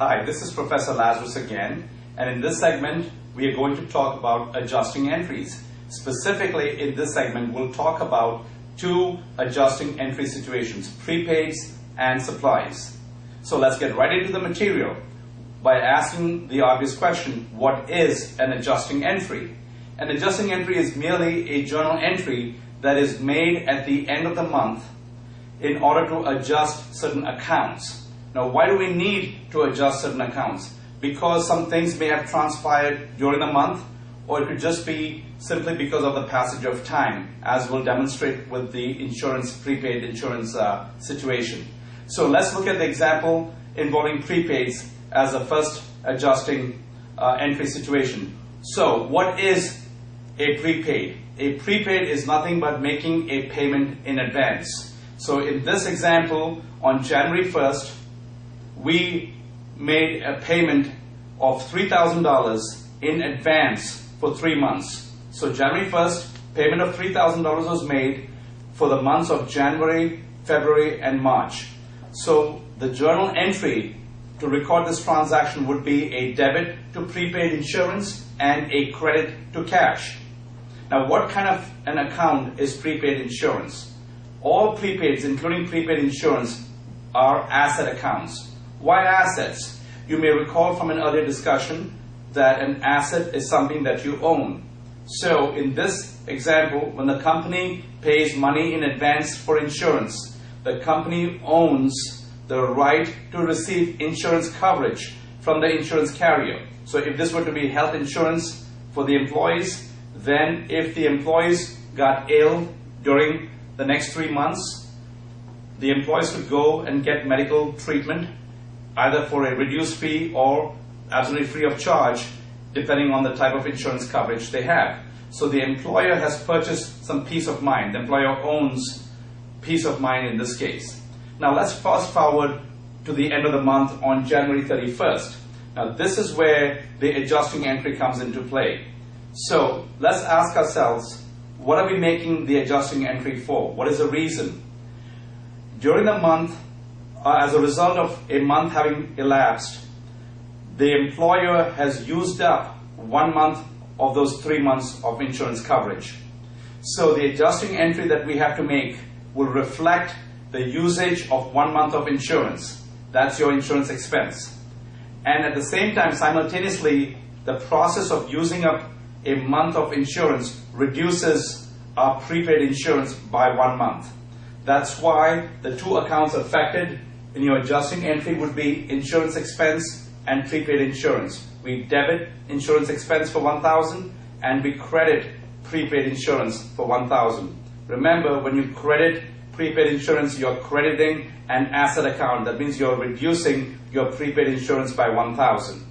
Hi, this is Professor Lazarus again, and in this segment we are going to talk about adjusting entries. Specifically in this segment we'll talk about two adjusting entry situations, prepaids and supplies. So let's get right into the material by asking the obvious question, what is an adjusting entry? An adjusting entry is merely a journal entry that is made at the end of the month in order to adjust certain accounts. Now, why do we need to adjust certain accounts? Because some things may have transpired during the month, or it could just be simply because of the passage of time, as we'll demonstrate with the prepaid insurance situation. So let's look at the example involving prepaids as the first adjusting entry situation. So what is a prepaid? A prepaid is nothing but making a payment in advance. So in this example, on January 1st, we made a payment of $3,000 in advance for 3 months. So January 1st, payment of $3,000 was made for the months of January, February, and March. So the journal entry to record this transaction would be a debit to prepaid insurance and a credit to cash. Now, what kind of an account is prepaid insurance? All prepaids, including prepaid insurance, are asset accounts. Why assets? You may recall from an earlier discussion that an asset is something that you own. So in this example, when the company pays money in advance for insurance, the company owns the right to receive insurance coverage from the insurance carrier. So if this were to be health insurance for the employees, then if the employees got ill during the next 3 months, the employees could go and get medical treatment either for a reduced fee or absolutely free of charge, depending on the type of insurance coverage they have. So the employer has purchased some peace of mind. The employer owns peace of mind in this case. Now let's fast forward to the end of the month on January 31st. Now this is where the adjusting entry comes into play. So let's ask ourselves, what are we making the adjusting entry for? What is the reason? During the month, as a result of a month having elapsed, the employer has used up 1 month of those 3 months of insurance coverage. So the adjusting entry that we have to make will reflect the usage of 1 month of insurance. That's your insurance expense. And at the same time, simultaneously, the process of using up a month of insurance reduces our prepaid insurance by 1 month. That's why the two accounts affected in your adjusting entry would be insurance expense and prepaid insurance. We debit insurance expense for $1,000 and we credit prepaid insurance for $1,000. Remember, when you credit prepaid insurance, you're crediting an asset account. That means you're reducing your prepaid insurance by $1,000.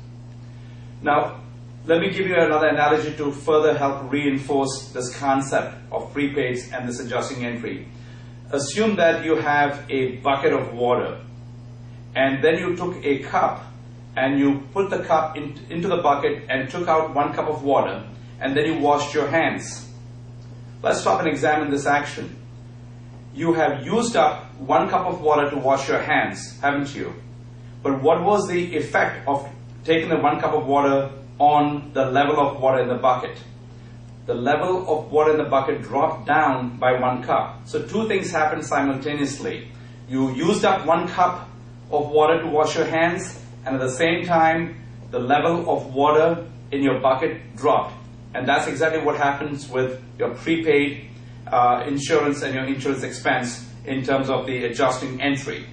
Now, let me give you another analogy to further help reinforce this concept of prepaids and this adjusting entry. Assume that you have a bucket of water, and then you took a cup and you put the cup into the bucket and took out 1 cup of water, and then you washed your hands. Let's stop and examine this action. You have used up 1 cup of water to wash your hands, haven't you? But what was the effect of taking the 1 cup of water on the level of water in the bucket? The level of water in the bucket dropped down by 1 cup. So two things happened simultaneously. You used up 1 cup of water to wash your hands, and at the same time, the level of water in your bucket dropped. And that's exactly what happens with your prepaid insurance and your insurance expense in terms of the adjusting entry.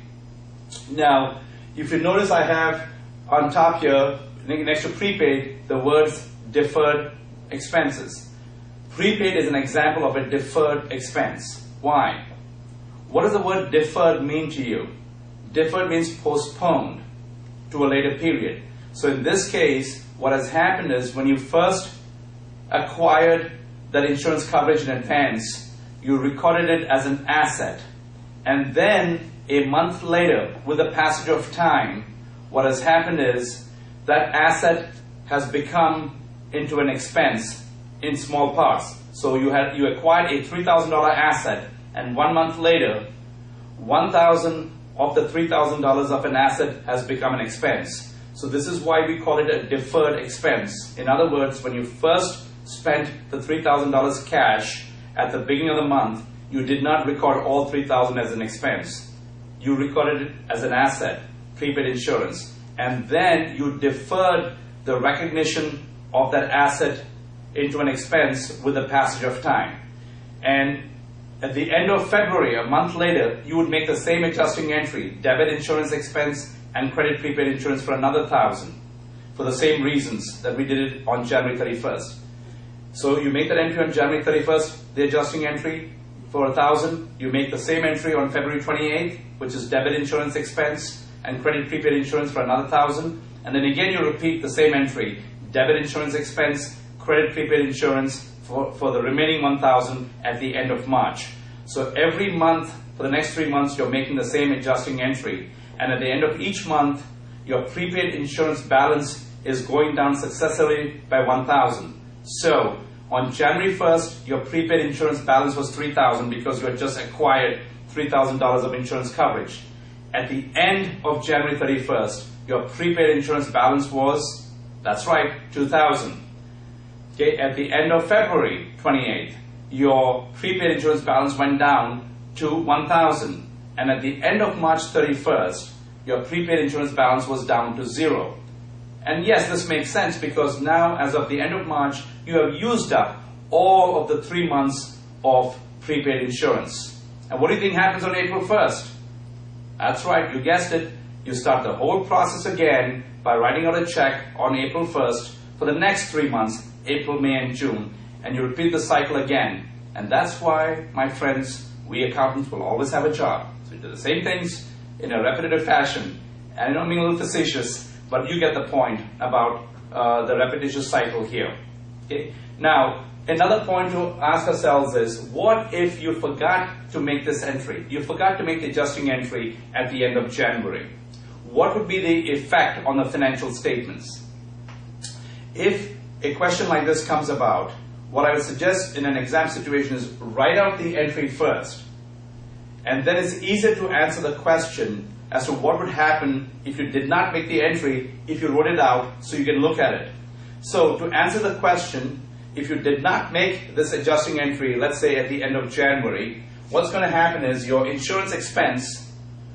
Now, if you notice, I have on top here, next to prepaid, the words deferred expenses. Prepaid is an example of a deferred expense. Why? What does the word deferred mean to you? Deferred means postponed to a later period. So in this case, what has happened is when you first acquired that insurance coverage in advance, you recorded it as an asset. And then a month later, with the passage of time, what has happened is that asset has become into an expense in small parts. So you acquired a $3,000 asset, and 1 month later, $1,000 of the $3,000 of an asset has become an expense. So this is why we call it a deferred expense. In other words, when you first spent the $3,000 cash at the beginning of the month, you did not record all $3,000 as an expense. You recorded it as an asset, prepaid insurance, and then you deferred the recognition of that asset into an expense with the passage of time. And at the end of February, a month later, you would make the same adjusting entry, debit insurance expense and credit prepaid insurance for another $1,000, for the same reasons that we did it on January 31st. So you make that entry on January 31st, the adjusting entry for $1,000. You make the same entry on February 28th, which is debit insurance expense and credit prepaid insurance for another $1,000. And then again you repeat the same entry, debit insurance expense, credit prepaid insurance for the remaining $1,000 at the end of March. So every month for the next 3 months you're making the same adjusting entry, and at the end of each month your prepaid insurance balance is going down successively by $1,000. So on January 1st your prepaid insurance balance was $3,000 because you had just acquired $3,000 of insurance coverage. At the end of January 31st your prepaid insurance balance was, that's right, $2,000. Okay, at the end of February 28th, your prepaid insurance balance went down to $1,000. And at the end of March 31st, your prepaid insurance balance was down to $0. And yes, this makes sense because now, as of the end of March, you have used up all of the 3 months of prepaid insurance. And what do you think happens on April 1st? That's right, you guessed it. You start the whole process again by writing out a check on April 1st for the next 3 months, April, May, and June, and you repeat the cycle again. And that's why, my friends, we accountants will always have a job. So we do the same things in a repetitive fashion. And I don't mean a little facetious, but you get the point about the repetitious cycle here. Okay? Now, another point to ask ourselves is, what if you forgot to make this entry? You forgot to make the adjusting entry at the end of January. What would be the effect on the financial statements? If a question like this comes about, what I would suggest in an exam situation is write out the entry first. And then it's easier to answer the question as to what would happen if you did not make the entry, if you wrote it out so you can look at it. So to answer the question, if you did not make this adjusting entry, let's say at the end of January, what's going to happen is your insurance expense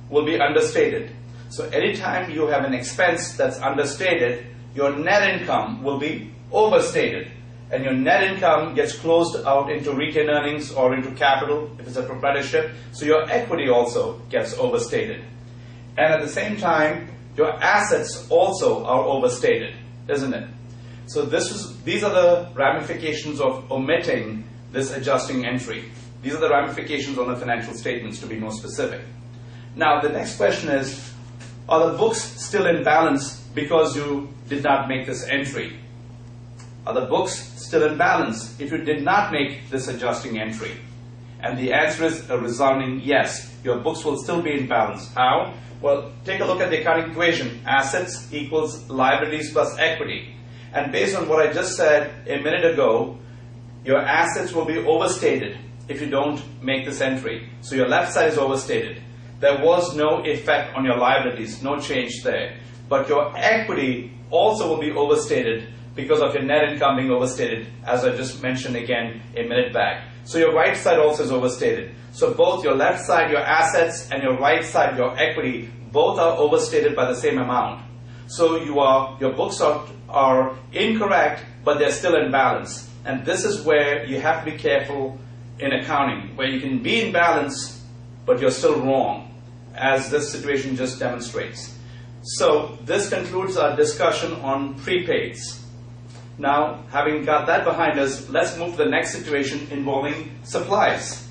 will be understated. So anytime you have an expense that's understated, your net income will be overstated. And your net income gets closed out into retained earnings or into capital if it's a proprietorship. So your equity also gets overstated. And at the same time, your assets also are overstated, isn't it? So these are the ramifications of omitting this adjusting entry. These are the ramifications on the financial statements, to be more specific. Now, the next question is, are the books still in balance because you did not make this entry? Are the books still in balance if you did not make this adjusting entry? And the answer is a resounding yes. Your books will still be in balance. How? Well, take a look at the accounting equation. Assets equals liabilities plus equity. And based on what I just said a minute ago, your assets will be overstated if you don't make this entry. So your left side is overstated. There was no effect on your liabilities, no change there. But your equity also will be overstated because of your net income being overstated, as I just mentioned again a minute back. So your right side also is overstated. So both your left side, your assets, and your right side, your equity, both are overstated by the same amount. So your books are incorrect, but they're still in balance. And this is where you have to be careful in accounting, where you can be in balance, but you're still wrong, as this situation just demonstrates. So this concludes our discussion on prepaids. Now, having got that behind us, let's move to the next situation involving supplies.